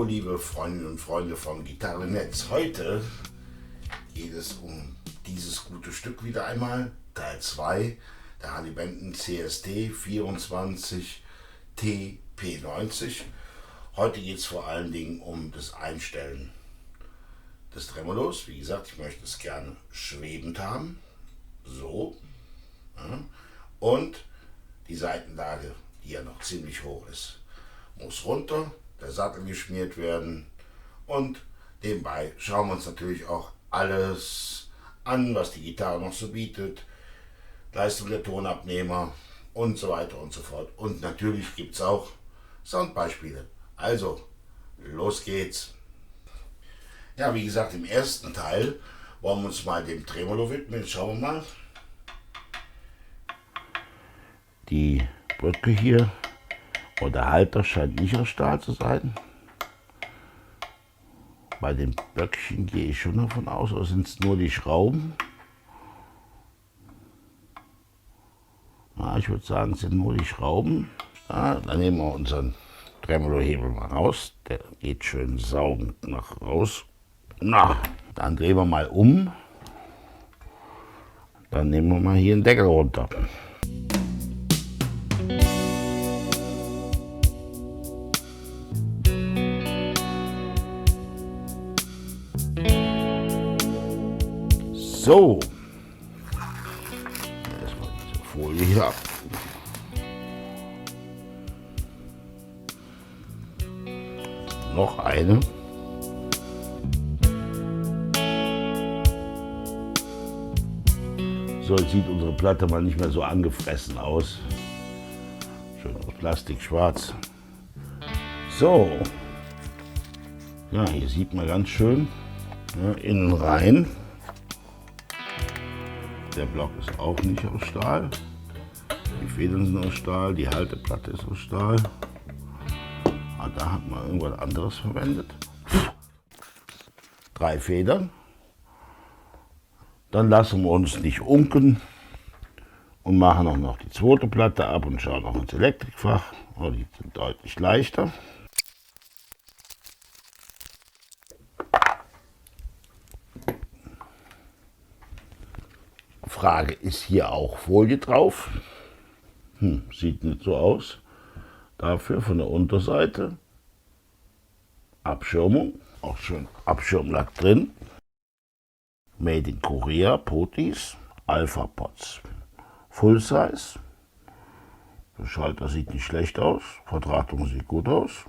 liebe Freundinnen und Freunde vom Gitarrennetz. Heute geht es um dieses gute Stück wieder einmal, Teil 2 der Harley Benton CST 24 TP90. Heute geht es vor allen Dingen um das Einstellen des Tremolos. Wie gesagt, ich möchte es gerne schwebend haben. So. Ja. Und die Seitenlage, die ja noch ziemlich hoch ist, muss runter, der Sattel geschmiert werden und nebenbei schauen wir uns natürlich auch alles an, was die Gitarre noch so bietet, Leistung der Tonabnehmer und so weiter und so fort. Und natürlich gibt es auch Soundbeispiele. Also, los geht's. Ja, wie gesagt, im ersten Teil wollen wir uns mal dem Tremolo widmen. Schauen wir mal. Die Brücke hier, oder der Halter scheint nicht aus Stahl zu sein. Bei den Böckchen gehe ich schon davon aus, oder sind es nur die Schrauben? Ja, ich würde sagen, es sind nur die Schrauben. Ja, dann nehmen wir unseren Tremolo-Hebel mal raus. Der geht schön saugend nach raus. Na, dann drehen wir mal um. Dann nehmen wir mal hier den Deckel runter. So, erstmal diese Folie hier ab. Noch eine. So, jetzt sieht unsere Platte mal nicht mehr so angefressen aus. Schön aus Plastik, schwarz. So, ja, hier sieht man ganz schön, ja, innen rein. Der Block ist auch nicht aus Stahl. Die Federn sind aus Stahl, die Halteplatte ist aus Stahl. Ah, da hat man irgendwas anderes verwendet. 3 Federn. Dann lassen wir uns nicht unken und machen auch noch die zweite Platte ab und schauen auch ins Elektrikfach. Oh, die sind deutlich leichter. Frage, ist hier auch Folie drauf? Sieht nicht so aus. Dafür von der Unterseite Abschirmung, auch schön Abschirmlack drin. Made in Korea, Potis, Alpha Pots. Full Size. Der Schalter sieht nicht schlecht aus, Verdrahtung sieht gut aus.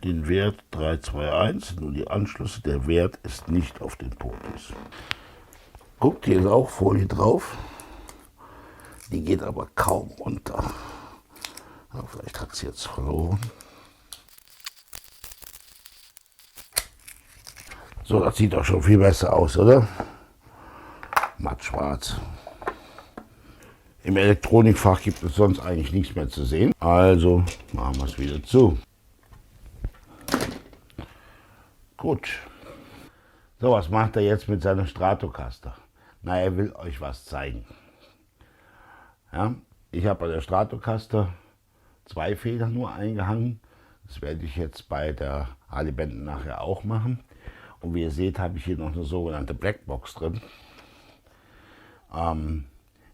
Den Wert 321, nur die Anschlüsse, der Wert ist nicht auf den Potis. Guckt, hier ist auch Folie drauf. Die geht aber kaum runter. Ja, vielleicht hat sie jetzt verloren. So, das sieht doch schon viel besser aus, oder? Matt schwarz. Im Elektronikfach gibt es sonst eigentlich nichts mehr zu sehen. Also machen wir es wieder zu. Gut. So, was macht er jetzt mit seiner Stratocaster? Na, er will euch was zeigen. Ja, ich habe bei der Stratocaster 2 Federn nur eingehangen. Das werde ich jetzt bei der Harley Benton nachher auch machen. Und wie ihr seht, habe ich hier noch eine sogenannte Blackbox drin,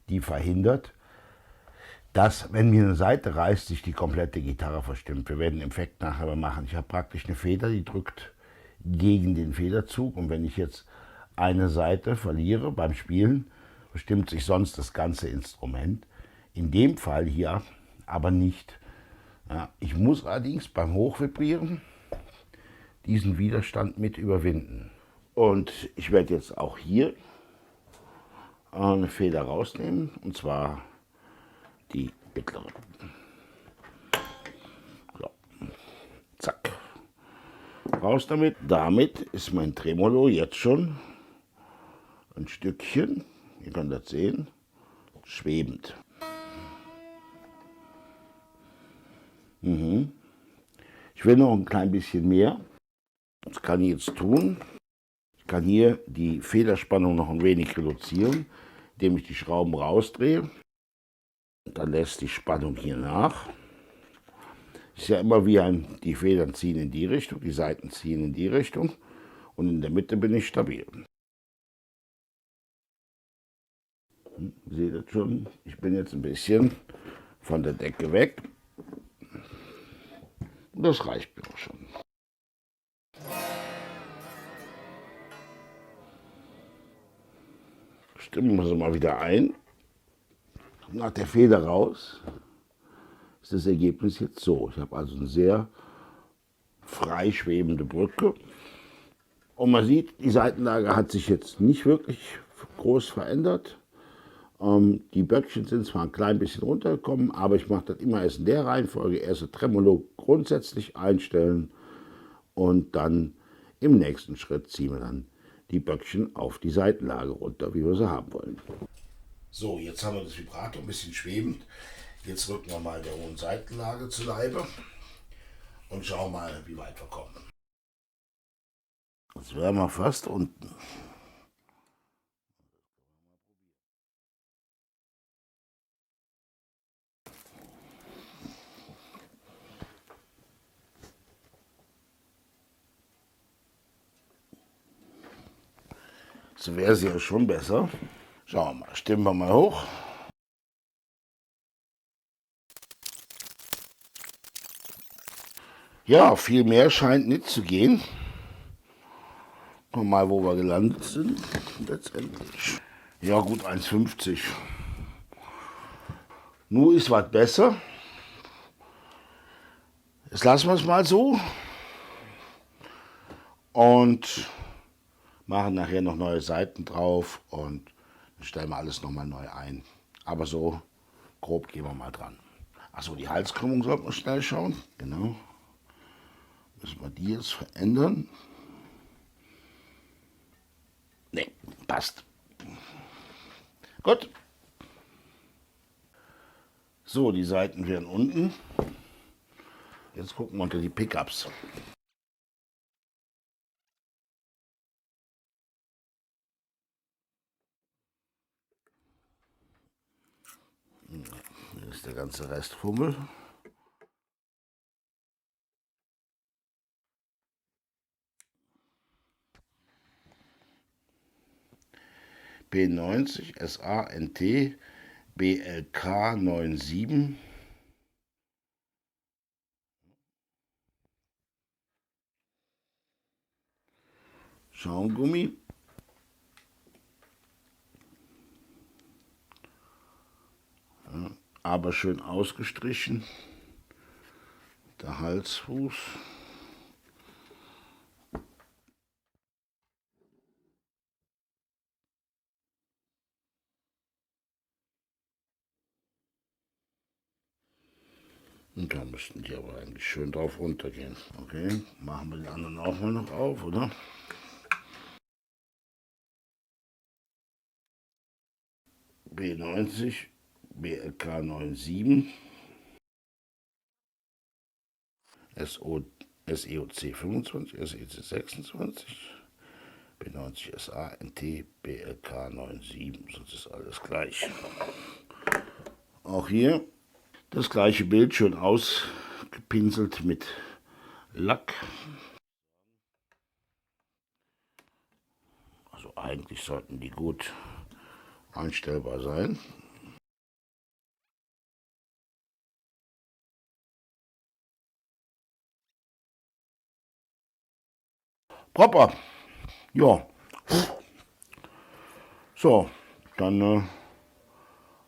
die verhindert, dass, wenn mir eine Seite reißt, sich die komplette Gitarre verstimmt. Wir werden den Effekt nachher machen. Ich habe praktisch eine Feder, die drückt gegen den Federzug. Und wenn ich jetzt eine Seite verliere beim Spielen, verstimmt sich sonst das ganze Instrument. In dem Fall hier aber nicht. Ja, ich muss allerdings beim Hochvibrieren diesen Widerstand mit überwinden. Und ich werde jetzt auch hier eine Feder rausnehmen, und zwar die mittlere. So. Zack. Raus damit. Damit ist mein Tremolo jetzt schon ein Stückchen, ihr könnt das sehen, schwebend. Ich will noch ein klein bisschen mehr. Das kann ich jetzt tun. Ich kann hier die Federspannung noch ein wenig reduzieren, indem ich die Schrauben rausdrehe. Dann lässt die Spannung hier nach. Ist ja immer wie die Federn ziehen in die Richtung, die Seiten ziehen in die Richtung und in der Mitte bin ich stabil. Seht ihr schon, ich bin jetzt ein bisschen von der Decke weg. Und das reicht mir auch schon. Stimmen wir sie mal wieder ein. Nach der Feder raus ist das Ergebnis jetzt so. Ich habe also eine sehr frei schwebende Brücke. Und man sieht, die Seitenlage hat sich jetzt nicht wirklich groß verändert. Die Böckchen sind zwar ein klein bisschen runtergekommen, aber ich mache das immer erst in der Reihenfolge. Erst das Tremolo grundsätzlich einstellen und dann im nächsten Schritt ziehen wir dann die Böckchen auf die Seitenlage runter, wie wir sie haben wollen. So, jetzt haben wir das Vibrato ein bisschen schwebend. Jetzt rücken wir mal der hohen Seitenlage zu Leibe und schauen mal, wie weit wir kommen. Jetzt wären wir fast unten. So wäre es ja schon besser. Schauen wir mal, stimmen wir mal hoch. Ja, viel mehr scheint nicht zu gehen. Gucken wir mal, wo wir gelandet sind. Letztendlich. Ja, gut 1,50. Nun ist was besser. Jetzt lassen wir es mal so. Und machen nachher noch neue Seiten drauf und dann stellen wir alles nochmal neu ein. Aber so grob gehen wir mal dran. Achso, die Halskrümmung sollten wir schnell schauen. Genau. Müssen wir die jetzt verändern? Ne, passt. Gut. So, die Seiten werden unten. Jetzt gucken wir unter die Pickups. Hier ist der ganze Restfummel. P90 SANT BLK 97. Schaumgummi. Ja, aber schön ausgestrichen. Der Halsfuß. Und da müssten die aber eigentlich schön drauf runtergehen. Okay, machen wir die anderen auch mal noch auf, oder? B90, BLK 97, SEOC 25, SEC 26, B90 SA, NT, BLK 97, sonst ist alles gleich. Auch hier das gleiche Bild, schön ausgepinselt mit Lack. Also eigentlich sollten die gut einstellbar sein. Proper. Ja. So, dann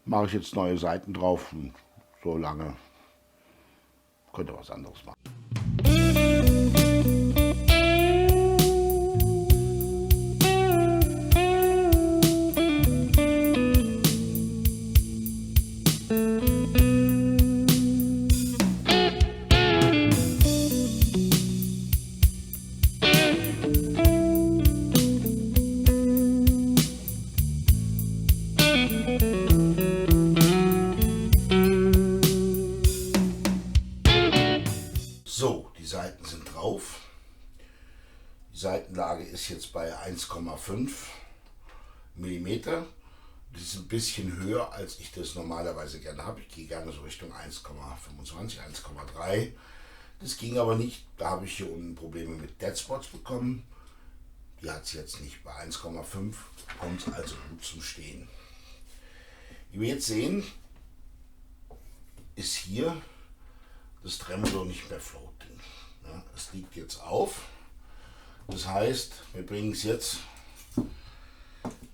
mache ich jetzt neue Seiten drauf und so lange könnt ihr was anderes machen. So, die Seiten sind drauf. Die Seitenlage ist jetzt bei 1,5 mm. Das ist ein bisschen höher, als ich das normalerweise gerne habe. Ich gehe gerne so Richtung 1,25, 1,3. Das ging aber nicht, da habe ich hier unten Probleme mit Deadspots bekommen. Die hat es jetzt nicht. Bei 1,5 kommt es also gut zum Stehen. Wie wir jetzt sehen, ist hier das Tremolo nicht mehr floating. Ja, es liegt jetzt auf. Das heißt, wir bringen es jetzt,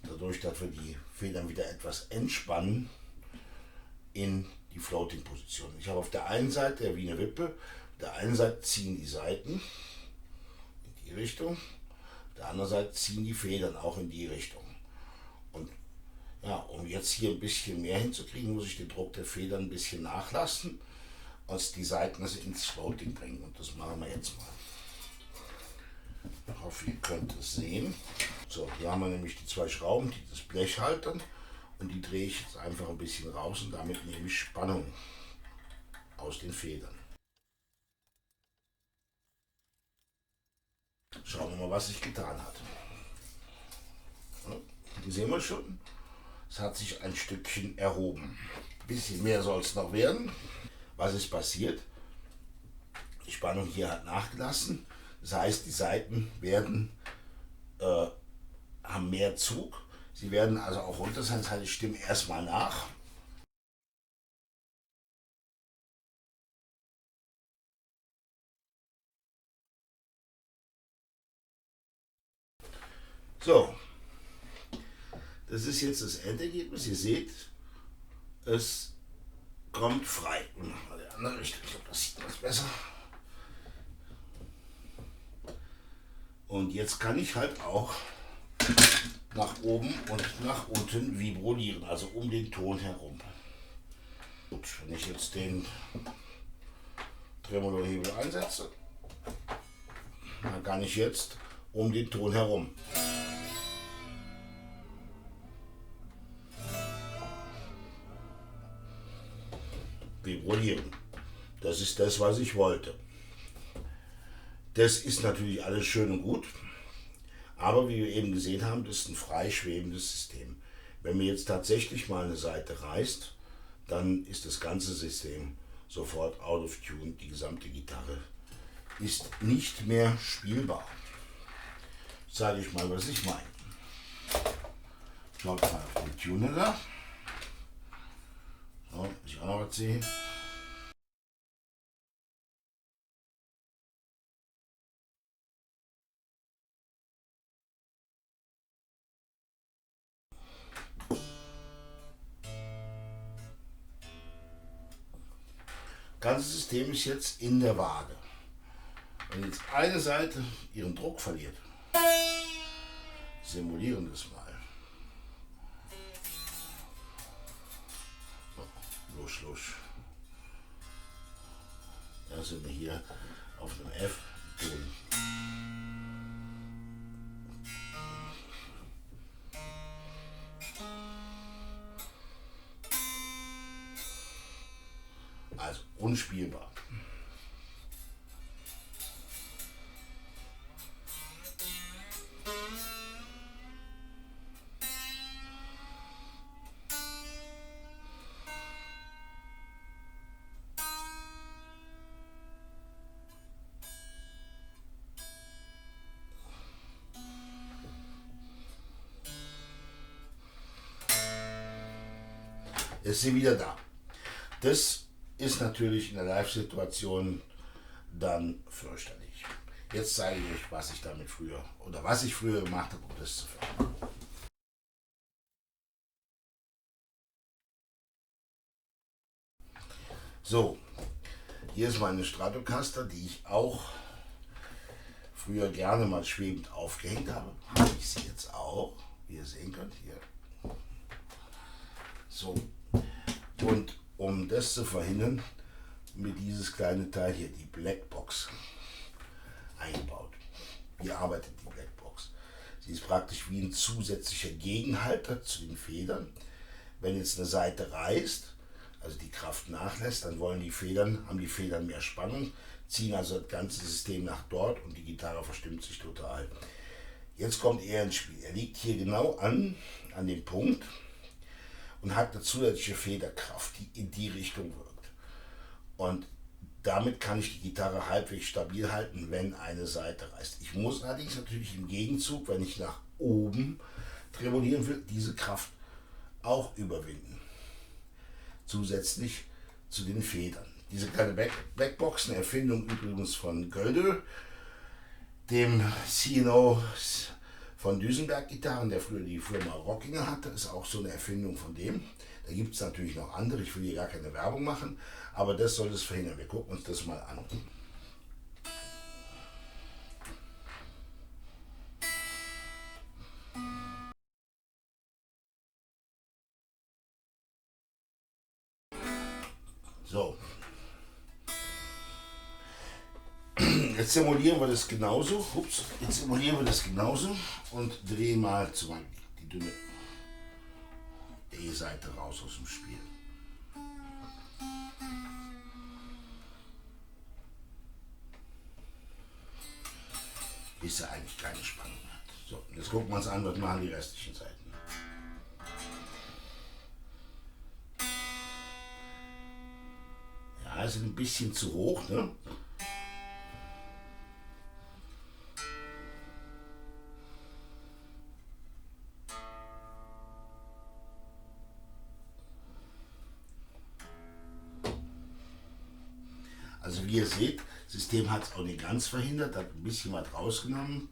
dadurch, dass wir die Federn wieder etwas entspannen, in die Floating-Position. Ich habe auf der einen Seite wie eine Wippe, auf der einen Seite ziehen die Seiten in die Richtung, auf der anderen Seite ziehen die Federn auch in die Richtung. Und ja, um jetzt hier ein bisschen mehr hinzukriegen, muss ich den Druck der Federn ein bisschen nachlassen, als die Seiten das ins Floating bringen. Und das machen wir jetzt mal. Ich hoffe, ihr könnt es sehen. So, hier haben wir nämlich die zwei Schrauben, die das Blech halten. Und die drehe ich jetzt einfach ein bisschen raus und damit nehme ich Spannung aus den Federn. Schauen wir mal, was sich getan hat. Ja, hier sehen wir schon, es hat sich ein Stückchen erhoben. Ein bisschen mehr soll es noch werden. Was ist passiert? Die Spannung hier hat nachgelassen. Das heißt, die Seiten werden, haben mehr Zug. Sie werden also auch runter sein. Das heißt, ich stimme erstmal nach. So, das ist jetzt das Endergebnis. Ihr seht, es kommt frei. Und machen wir die andere Richtung. Ich glaube, das sieht man besser. Und jetzt kann ich halt auch nach oben und nach unten vibronieren, also um den Ton herum. Gut, wenn ich jetzt den Tremolo-Hebel einsetze, dann kann ich jetzt um den Ton herum. Vibronieren. Das ist das, was ich wollte. Das ist natürlich alles schön und gut, aber wie wir eben gesehen haben, das ist ein frei schwebendes System. Wenn mir jetzt tatsächlich mal eine Seite reißt, dann ist das ganze System sofort out of tune. Die gesamte Gitarre ist nicht mehr spielbar. Jetzt zeige ich mal, was ich meine. Schaut mal auf den Tuner da. So, ich auch noch was sehe. Das ganze System ist jetzt in der Waage. Wenn jetzt eine Seite ihren Druck verliert, simulieren das mal. So, lusch, lusch. Da sind wir hier auf dem F-Ton. Also unspielbar. Ist sie wieder da. Das ist natürlich in der Live-Situation dann fürchterlich. Jetzt zeige ich euch, was ich damit früher oder was ich früher gemacht habe, um das zu verhindern. So, hier ist meine Stratocaster, die ich auch früher gerne mal schwebend aufgehängt habe. Habe ich sie jetzt auch, wie ihr sehen könnt, hier. So, und um das zu verhindern, mir dieses kleine Teil hier, die Blackbox, eingebaut. Wie arbeitet die Blackbox? Sie ist praktisch wie ein zusätzlicher Gegenhalter zu den Federn. Wenn jetzt eine Seite reißt, also die Kraft nachlässt, dann haben die Federn mehr Spannung, ziehen also das ganze System nach dort und die Gitarre verstimmt sich total. Jetzt kommt er ins Spiel. Er liegt hier genau an dem Punkt und hat eine zusätzliche Federkraft, die in die Richtung wirkt. Und Damit kann ich die Gitarre halbwegs stabil halten, wenn eine Seite reißt. Ich muss allerdings natürlich im Gegenzug, wenn ich nach oben tremolieren will, diese Kraft auch überwinden. Zusätzlich zu den Federn. Diese kleine Backbox, eine Erfindung übrigens von Göldel, dem CNO von Duesenberg Gitarren, der früher die Firma Rockinger hatte, ist auch so eine Erfindung von dem. Da gibt es natürlich noch andere, ich will hier gar keine Werbung machen, aber das soll es verhindern. Wir gucken uns das mal an. So, jetzt simulieren wir das genauso. Ups, jetzt simulieren wir das genauso und drehen mal die dünne E-Seite raus aus dem Spiel. Bis er eigentlich keine Spannung hat. So, jetzt gucken wir uns an, was machen die restlichen Seiten. Ja, sind ein bisschen zu hoch, ne? Also wie ihr seht, das System hat es auch nicht ganz verhindert, dass ein bisschen was rausgenommen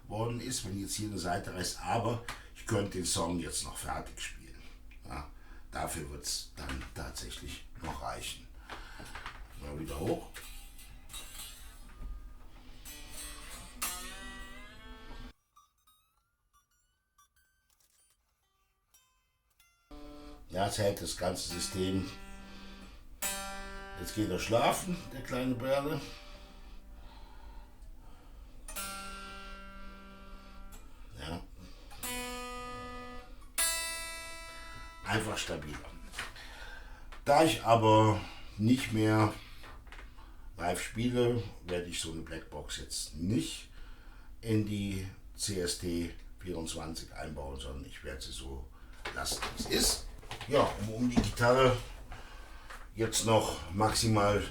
worden ist, wenn jetzt hier eine Seite reißt, aber ich könnte den Song jetzt noch fertig spielen. Ja, dafür wird es dann tatsächlich noch reichen. Mal wieder hoch. Ja, jetzt hält das ganze System. Jetzt geht er schlafen, der kleine Berle. Ja. Einfach stabiler. Da ich aber nicht mehr live spiele, werde ich so eine Blackbox jetzt nicht in die CST 24 einbauen, sondern ich werde sie so lassen, wie es ist. Ja, um die Gitarre jetzt noch maximal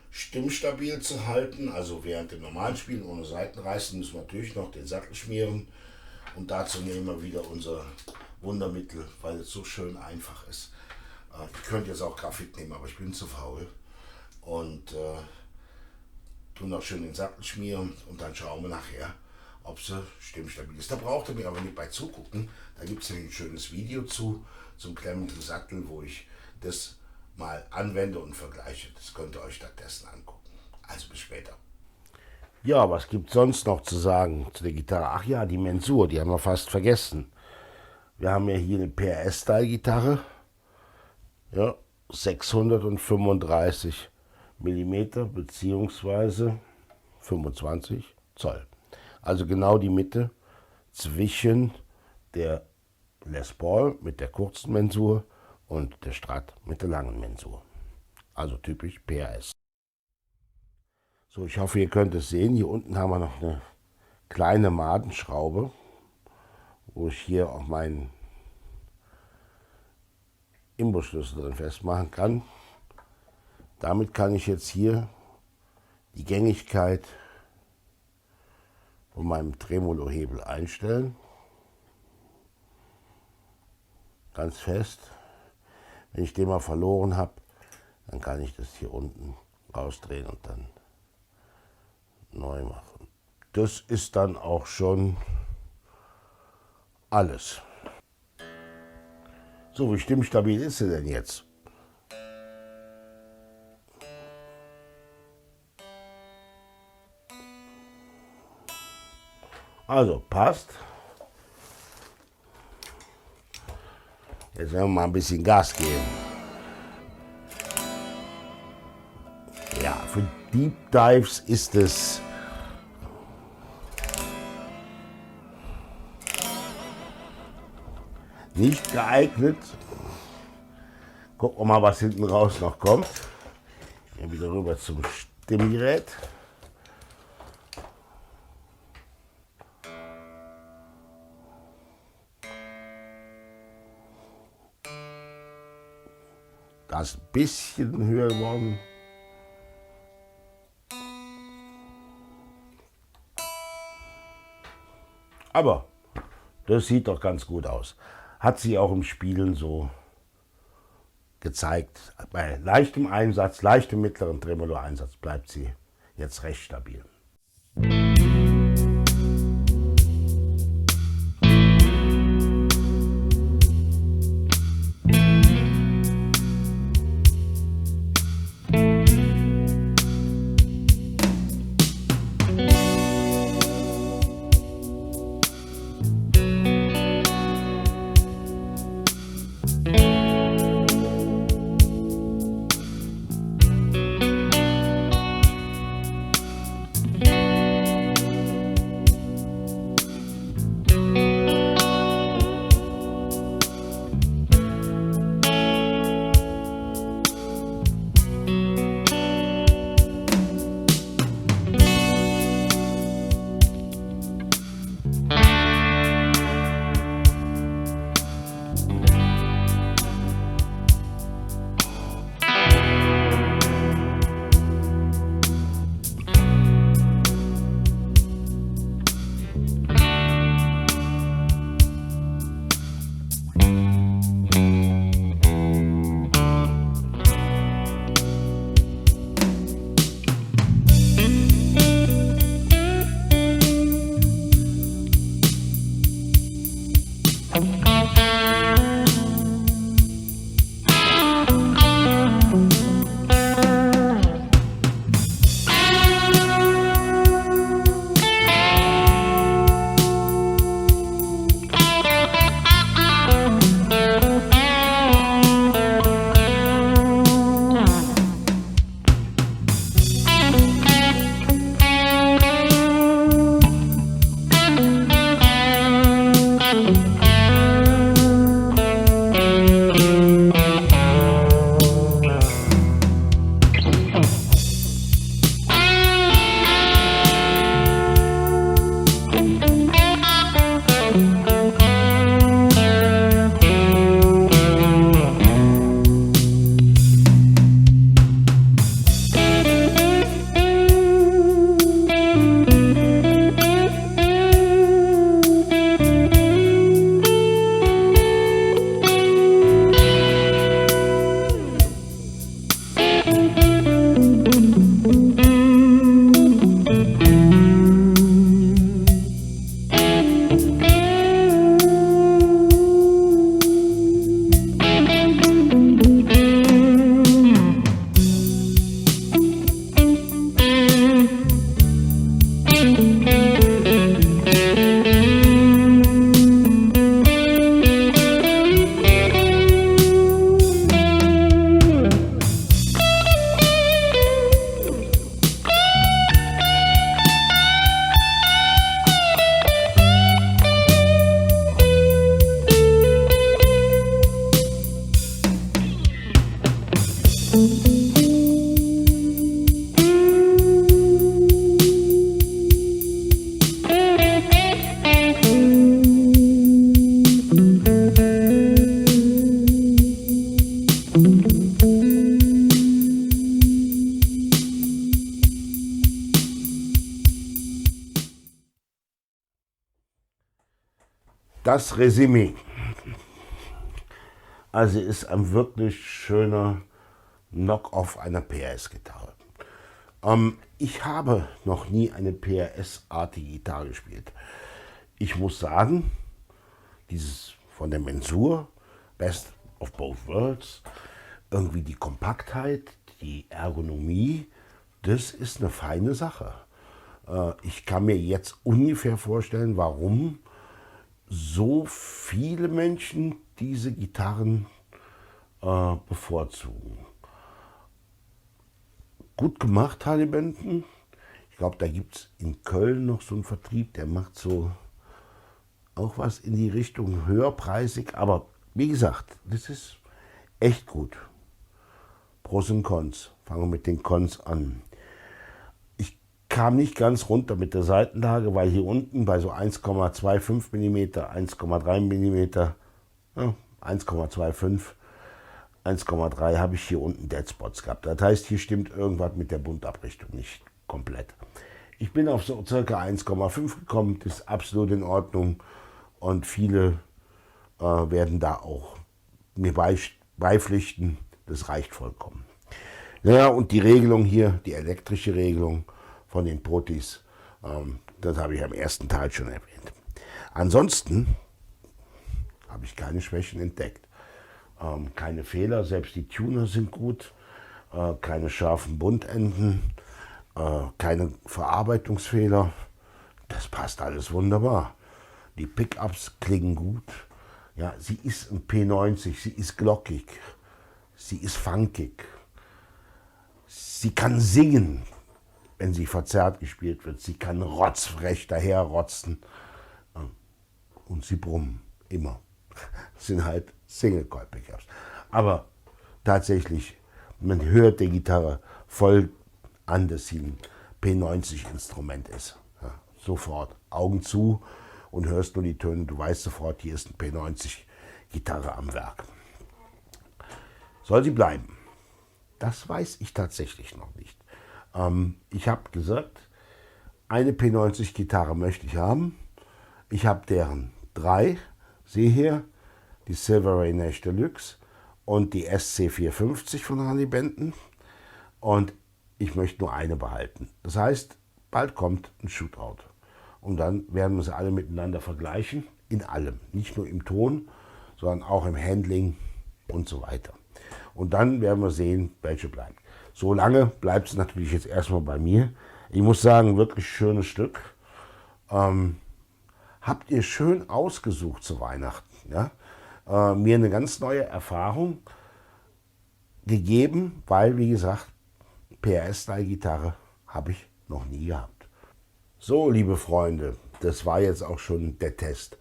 stimmstabil zu halten, also während dem normalen Spielen ohne Seitenreißen, müssen wir natürlich noch den Sattel schmieren und dazu nehmen wir wieder unser Wundermittel, weil es so schön einfach ist. Ich könnte jetzt auch Graphit nehmen, aber ich bin zu faul und tun noch schön den Sattel schmieren und dann schauen wir nachher, ob sie stimmstabil ist. Da braucht ihr mir aber nicht bei zugucken. Da gibt es ein schönes Video zum klemmenden Sattel, wo ich das mal anwende und vergleiche. Das könnt ihr euch stattdessen angucken. Also bis später. Ja, was gibt sonst noch zu sagen zu der Gitarre? Ach ja, die Mensur, die haben wir fast vergessen. Wir haben ja hier eine PRS-Style-Gitarre. Ja, 635 mm bzw. 25 Zoll. Also genau die Mitte zwischen der Les Paul mit der kurzen Mensur und der Strat mit der langen Mensur. Also typisch PRS. So, ich hoffe, ihr könnt es sehen. Hier unten haben wir noch eine kleine Madenschraube, wo ich hier auch meinen Imbusschlüssel drin festmachen kann. Damit kann ich jetzt hier die Gängigkeit von meinem Tremolo-Hebel einstellen. Ganz fest. Wenn ich den mal verloren habe, dann kann ich das hier unten rausdrehen und dann neu machen. Das ist dann auch schon alles. So, wie stimmstabil ist sie denn jetzt? Also, passt. Jetzt werden wir mal ein bisschen Gas geben. Ja, für Deep Dives ist es nicht geeignet. Gucken wir mal, was hinten raus noch kommt. Hier wieder rüber zum Stimmgerät. Da ist ein bisschen höher geworden. Aber das sieht doch ganz gut aus. Hat sie auch im Spielen so gezeigt. Bei leichtem Einsatz, leichtem mittleren Tremolo-Einsatz bleibt sie jetzt recht stabil. Das Resümee. Also ist ein wirklich schöner Knock-off einer PRS-Gitarre. Ich habe noch nie eine PRS-artige Gitarre gespielt. Ich muss sagen, dieses von der Mensur, Best of Both Worlds, irgendwie die Kompaktheit, die Ergonomie, das ist eine feine Sache. Ich kann mir jetzt ungefähr vorstellen, warum so viele Menschen diese Gitarren bevorzugen. Gut gemacht, Harley Benton. Ich glaube, da gibt es in Köln noch so einen Vertrieb, der macht so auch was in die Richtung höherpreisig. Aber wie gesagt, das ist echt gut. Pros und Cons. Fangen wir mit den Cons an. Ich kam nicht ganz runter mit der Seitenlage, weil hier unten bei so 1,25 mm, 1,3 mm, ja, 1,25, 1,3 habe ich hier unten Dead Spots gehabt. Das heißt, hier stimmt irgendwas mit der Buntabrichtung nicht komplett. Ich bin auf so circa 1,5 gekommen, das ist absolut in Ordnung und viele werden da auch mir beipflichten, das reicht vollkommen. Ja, und die Regelung hier, die elektrische Regelung von den Protis, das habe ich am ersten Teil schon erwähnt. Ansonsten habe ich keine Schwächen entdeckt. Keine Fehler, selbst die Tuner sind gut, keine scharfen Bundenden, keine Verarbeitungsfehler. Das passt alles wunderbar. Die Pickups klingen gut. Ja, sie ist ein P90, sie ist glockig, sie ist funkig. Sie kann singen, wenn sie verzerrt gespielt wird. Sie kann rotzfrech daherrotzen. Und sie brummen, immer. Das sind halt Single-Coil-Pickups. Aber tatsächlich, man hört der Gitarre voll an, dass sie ein P90-Instrument ist. Ja, sofort, Augen zu und hörst nur die Töne. Du weißt sofort, hier ist eine P90-Gitarre am Werk. Soll sie bleiben? Das weiß ich tatsächlich noch nicht. Ich habe gesagt, eine P90-Gitarre möchte ich haben. Ich habe deren 3. Sehe hier die Silverray Nash Deluxe und die SC450 von Harley Benton. Und ich möchte nur eine behalten. Das heißt, bald kommt ein Shootout. Und dann werden wir sie alle miteinander vergleichen. In allem. Nicht nur im Ton, sondern auch im Handling und so weiter. Und dann werden wir sehen, welche bleibt. So lange bleibt es natürlich jetzt erstmal bei mir. Ich muss sagen, wirklich schönes Stück. Habt ihr schön ausgesucht zu Weihnachten. Ja? Mir eine ganz neue Erfahrung gegeben, weil, wie gesagt, PRS-Style-Gitarre habe ich noch nie gehabt. So, liebe Freunde, das war jetzt auch schon der Test.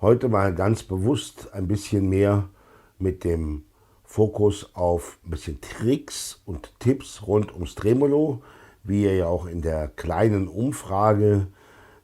Heute mal ganz bewusst ein bisschen mehr mit dem Fokus auf ein bisschen Tricks und Tipps rund ums Tremolo, wie ihr ja auch in der kleinen Umfrage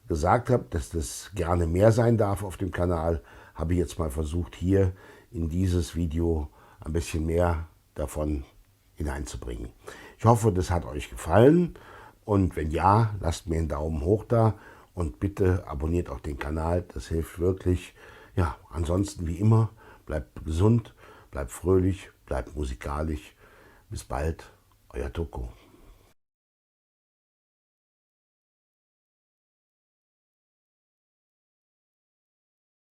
gesagt habt, dass das gerne mehr sein darf auf dem Kanal, habe ich jetzt mal versucht, hier in dieses Video ein bisschen mehr davon hineinzubringen. Ich hoffe, das hat euch gefallen und wenn ja, lasst mir einen Daumen hoch da und bitte abonniert auch den Kanal, das hilft wirklich. Ja, ansonsten wie immer, bleibt gesund, bleibt fröhlich, bleibt musikalisch. Bis bald, euer Toko.